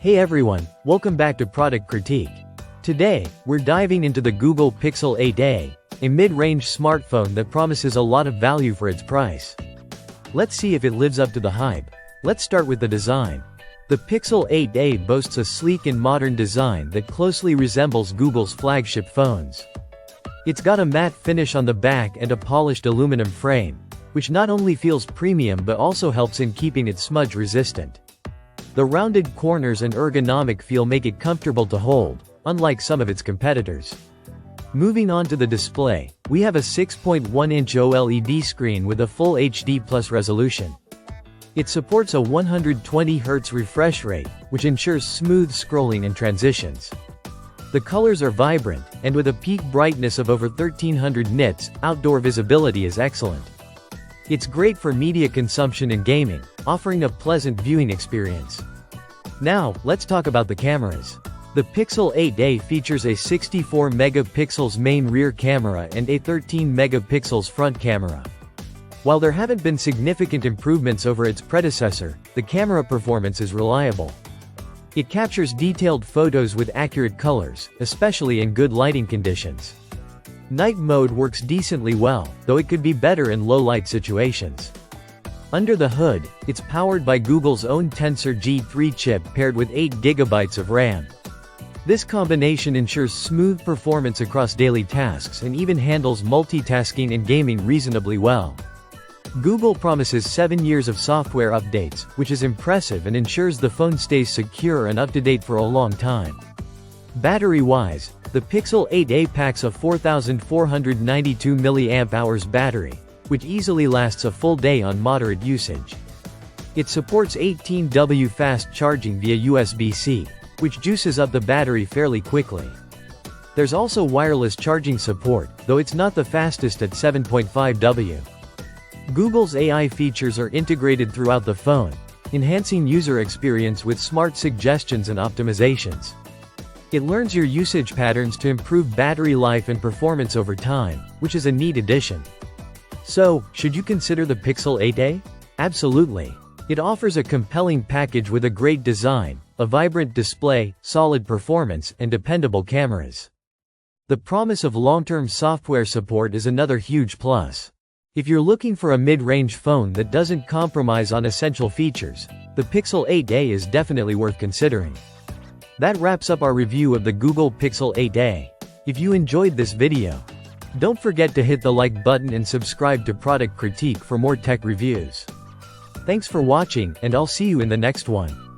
Hey everyone, welcome back to Product Critique. Today, we're diving into the Google Pixel 8a, a mid-range smartphone that promises a lot of value for its price. Let's see if it lives up to the hype. Let's start with the design. The Pixel 8a boasts a sleek and modern design that closely resembles Google's flagship phones. It's got a matte finish on the back and a polished aluminum frame, which not only feels premium but also helps in keeping it smudge-resistant. The rounded corners and ergonomic feel make it comfortable to hold, unlike some of its competitors. Moving on to the display, we have a 6.1-inch OLED screen with a full HD+ resolution. It supports a 120Hz refresh rate, which ensures smooth scrolling and transitions. The colors are vibrant, and with a peak brightness of over 1300 nits, outdoor visibility is excellent. It's great for media consumption and gaming, offering a pleasant viewing experience. Now, let's talk about the cameras. The Pixel 8a features a 64 megapixels main rear camera and a 13 megapixels front camera. While there haven't been significant improvements over its predecessor, the camera performance is reliable. It captures detailed photos with accurate colors, especially in good lighting conditions. Night mode works decently well, though it could be better in low-light situations. Under the hood, it's powered by Google's own Tensor G3 chip paired with 8GB of RAM. This combination ensures smooth performance across daily tasks and even handles multitasking and gaming reasonably well. Google promises 7 years of software updates, which is impressive and ensures the phone stays secure and up-to-date for a long time. Battery-wise, the Pixel 8a packs a 4492 mAh battery, which easily lasts a full day on moderate usage. It supports 18W fast charging via USB-C, which juices up the battery fairly quickly. There's also wireless charging support, though it's not the fastest at 7.5W. Google's AI features are integrated throughout the phone, enhancing user experience with smart suggestions and optimizations. It learns your usage patterns to improve battery life and performance over time, which is a neat addition. So, should you consider the Pixel 8a? Absolutely. It offers a compelling package with a great design, a vibrant display, solid performance, and dependable cameras. The promise of long-term software support is another huge plus. If you're looking for a mid-range phone that doesn't compromise on essential features, the Pixel 8a is definitely worth considering. That wraps up our review of the Google Pixel 8a. If you enjoyed this video, don't forget to hit the like button and subscribe to Product Critique for more tech reviews. Thanks for watching, and I'll see you in the next one.